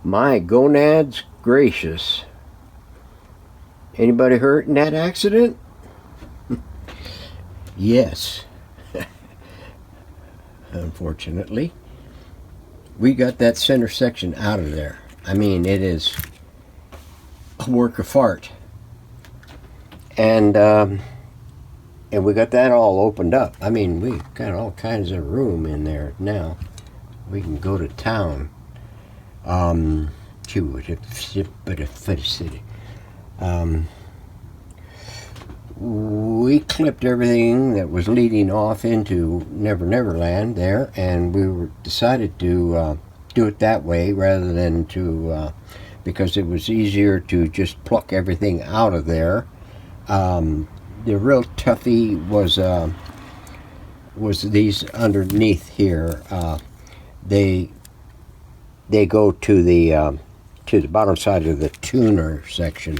My gonads gracious. Anybody hurt in that accident? Yes. Unfortunately. We got that center section out of there. I mean, it is a work of art. And we got that all opened up. I mean, we got all kinds of room in there now. We can go to town. We clipped everything that was leading off into Never Never Land there, and we decided to do it that way rather than to because it was easier to just pluck everything out of there. The real toughie was these underneath here. They go to the bottom side of the tuner section.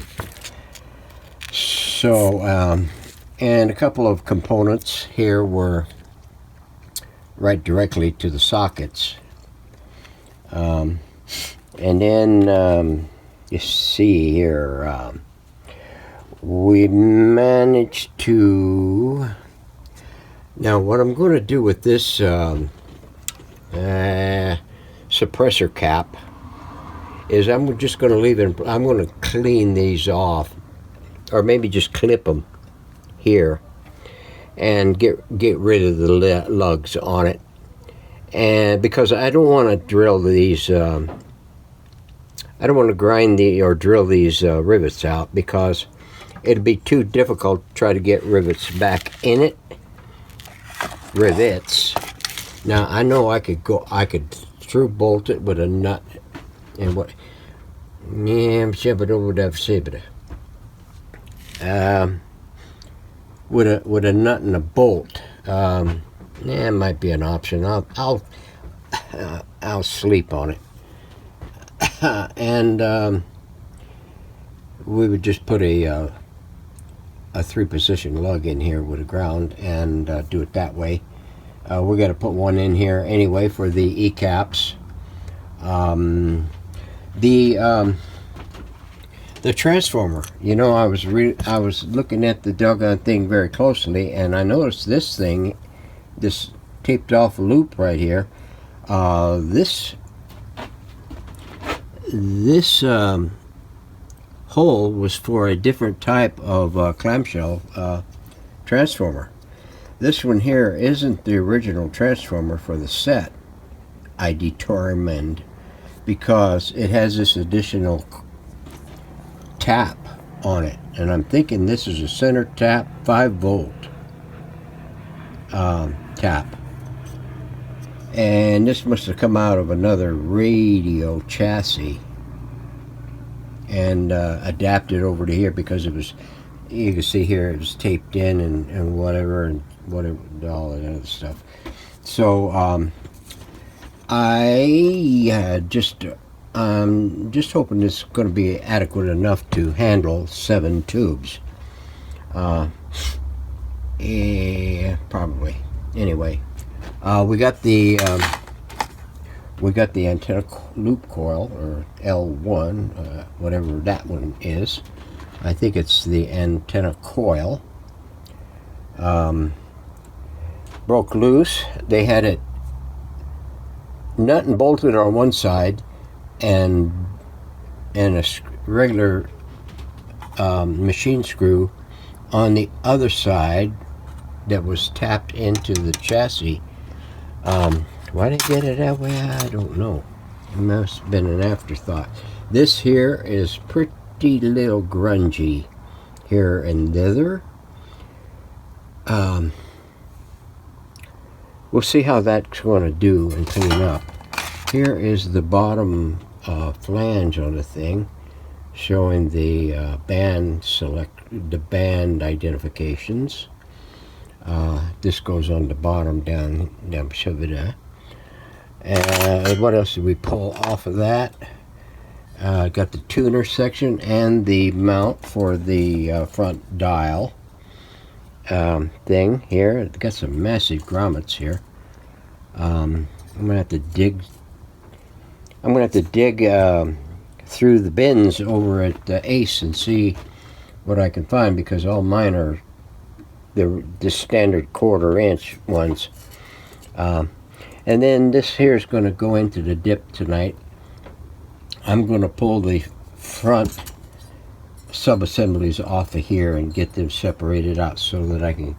So, and a couple of components here were right directly to the sockets. And then, you see here, we managed to... Now, what I'm going to do with this suppressor cap is I'm just going to leave it. I'm going to clean these off, or maybe just clip them here and get rid of the lugs on it. And because I don't want to drill these, I don't want to grind or drill these rivets out, because it'd be too difficult to try to get rivets back in it. Rivets. Now I know I could through bolt it with a nut and what. With a nut and a bolt. It might be an option. I'll sleep on it. And we would just put a 3-position lug in here with a ground and do it that way. We're going to put one in here anyway for the E-caps. The transformer, you know, I was looking at the doggone thing very closely, and I noticed this taped off loop right here. This hole was for a different type of clamshell transformer. This one here isn't the original transformer for the set, I determined, because it has this additional tap on it, and I'm thinking this is a center tap 5-volt tap, and this must have come out of another radio chassis and adapted over to here, because it was, you can see here, it was taped in and whatever all that other stuff. So I just hoping this is going to be adequate enough to handle 7 tubes. Yeah, probably. Anyway, we got the antenna loop coil, or L1, whatever that one is. I think it's the antenna coil. Broke loose. They had it nut and bolted on one side, and a regular machine screw on the other side that was tapped into the chassis. Why they get it that way, I don't know. It must have been an afterthought. This here is pretty little grungy here and thither. We'll see how that's going to do and clean up. Here is the bottom flange on the thing, showing the band identifications. This goes on the bottom down there. And what else did we pull off of that? Got the tuner section and the mount for the front dial thing here. Got some massive grommets here. I'm gonna have to dig I'm gonna have to dig through the bins over at Ace and see what I can find, because all mine are the standard 1/4 inch ones. And then this here is going to go into the dip tonight. I'm going to pull the front sub-assemblies off of here and get them separated out so that I can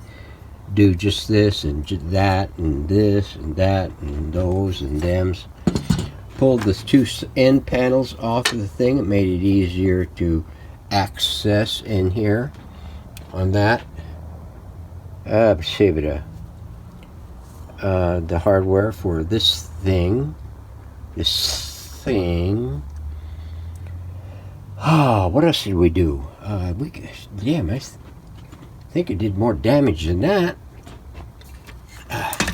do just this and that and this and that and those and thems. Pulled the 2 end panels off of the thing. It made it easier to access in here on that. The hardware for this thing. Oh, what else did we do? Damn, I think it did more damage than that.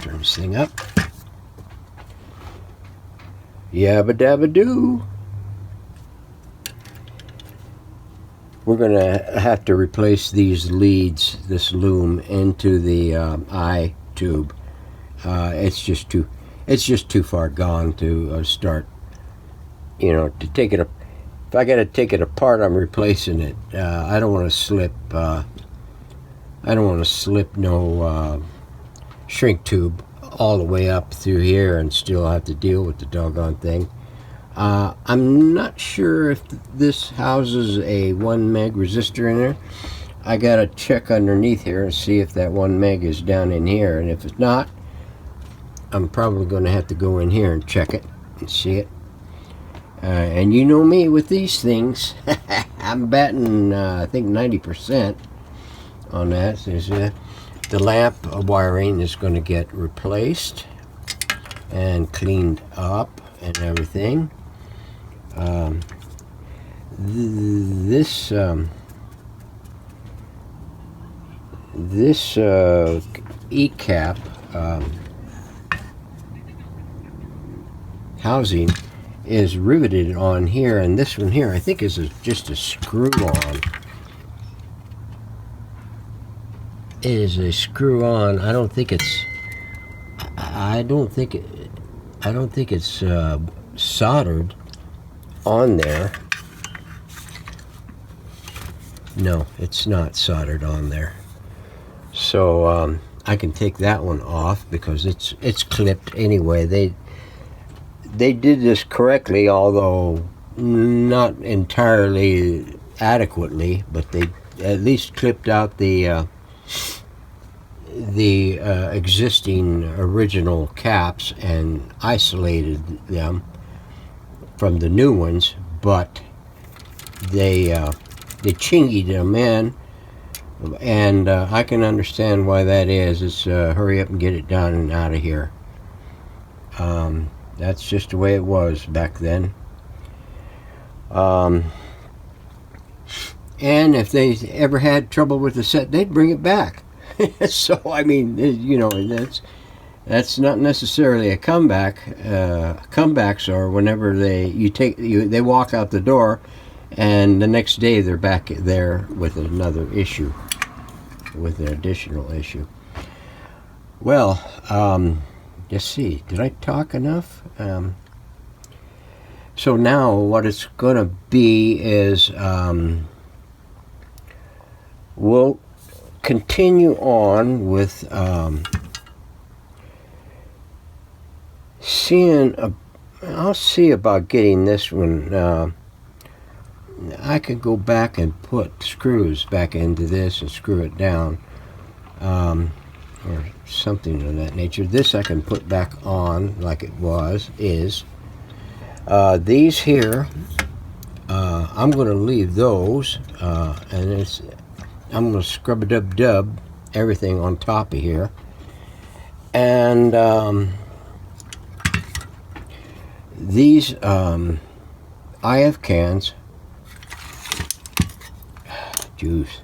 Turn this thing up. Yabba dabba doo. We're gonna have to replace these leads, this loom, into the eye tube. It's just too far gone to start. To take it. If I got to take it apart, I'm replacing it. I don't want to slip. I don't want to slip no shrink tube all the way up through here and still have to deal with the doggone thing. I'm not sure if this houses a 1 meg resistor in there. I gotta check underneath here and see if that 1 meg is down in here, and if it's not, I'm probably going to have to go in here and check it and see it. And you know me with these things. I'm batting I think 90% on that. So the lamp wiring is going to get replaced and cleaned up and everything. This E-cap housing is riveted on here, and this one here I think is just a screw-on. It is a screw-on. I don't think it's soldered on there. No, it's not soldered on there. So I can take that one off because it's clipped anyway. They did this correctly, although not entirely adequately, but they at least clipped out the existing original caps and isolated them from the new ones, but they chingied them in, and I can understand why that is. It's hurry up and get it done and out of here. That's just the way it was back then. And if they ever had trouble with the set, they'd bring it back. So I mean, that's not necessarily a comeback. Comebacks are whenever they walk out the door, and the next day they're back there with another issue, with an additional issue. Well, let's see. Did I talk enough? So now what it's going to be is we'll continue on with I'll see about getting this one. I could go back and put screws back into this and screw it down, or something of that nature. This I can put back on like it is. These here, I'm going to leave those, and I'm going to scrub-a-dub-dub everything on top of here. And these IF cans, juice,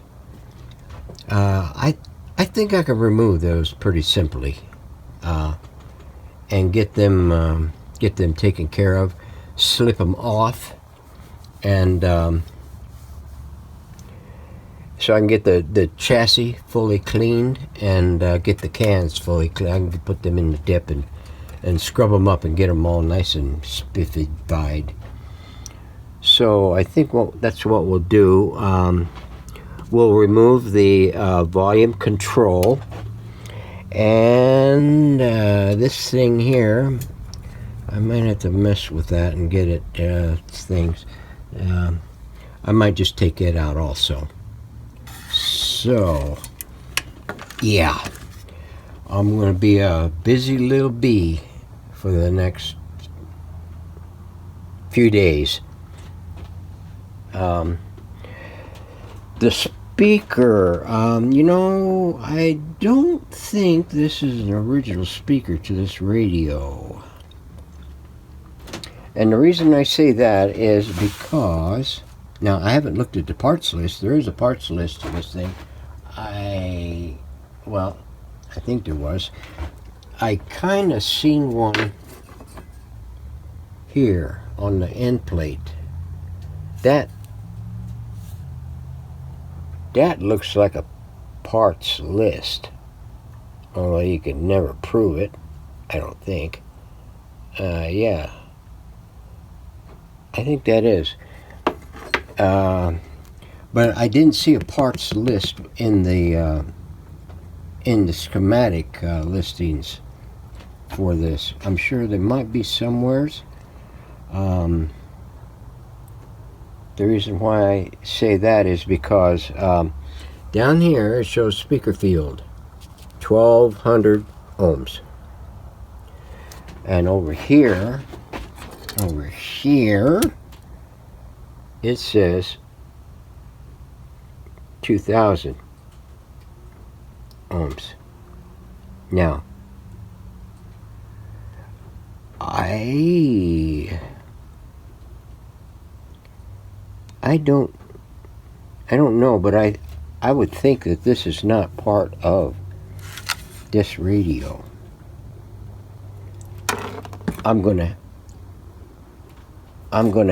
I think I can remove those pretty simply, and get them taken care of, slip them off, and so I can get the chassis fully cleaned and get the cans fully cleaned. I can put them in the dip and and scrub them up and get them all nice and spiffified. So I think that's what we'll do. We'll remove the volume control, and this thing here, I might have to mess with that and get it things. I might just take it out also. So yeah, I'm going to be a busy little bee for the next few days. The speaker, I don't think this is an original speaker to this radio. And the reason I say that is because, now I haven't looked at the parts list. There is a parts list to this thing. I think there was. I kind of seen one here on the end plate. That looks like a parts list, although you can never prove it, I don't think. Yeah, I think that is. But I didn't see a parts list in the schematic listings for this. I'm sure there might be somewheres. The reason why I say that is because down here it shows speaker field 1200 ohms, and over here it says 2000 ohms. Now I don't know, but I would think that this is not part of this radio. I'm gonna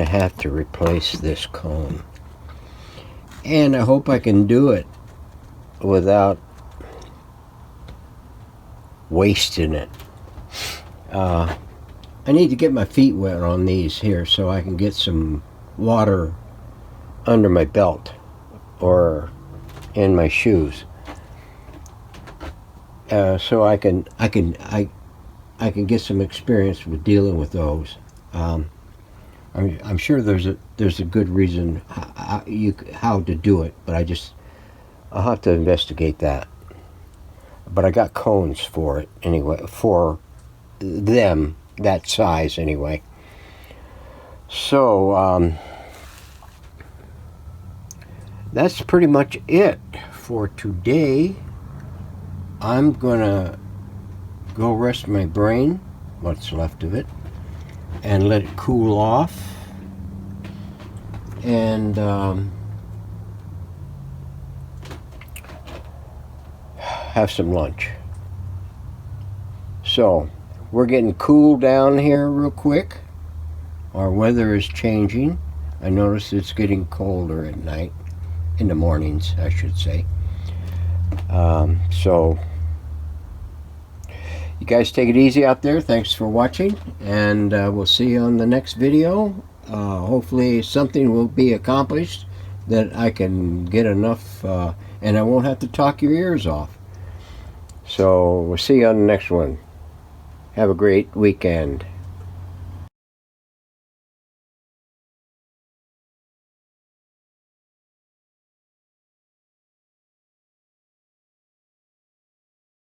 have to replace this cone, and I hope I can do it without wasting it. I need to get my feet wet on these here so I can get some water under my belt or in my shoes, so I can get some experience with dealing with those. I'm sure there's a good reason how to do it, but I'll have to investigate that. But I got cones for it anyway, for them that size anyway. So that's pretty much it for today. I'm gonna go rest my brain, what's left of it, and let it cool off, and have some lunch. So we're getting cool down here real quick. Our weather is changing. I noticed it's getting colder at night, in the mornings I should say. So you guys take it easy out there. Thanks for watching, and we'll see you on the next video. Hopefully something will be accomplished that I can get enough and I won't have to talk your ears off. So we'll see you on the next one. Have a great weekend.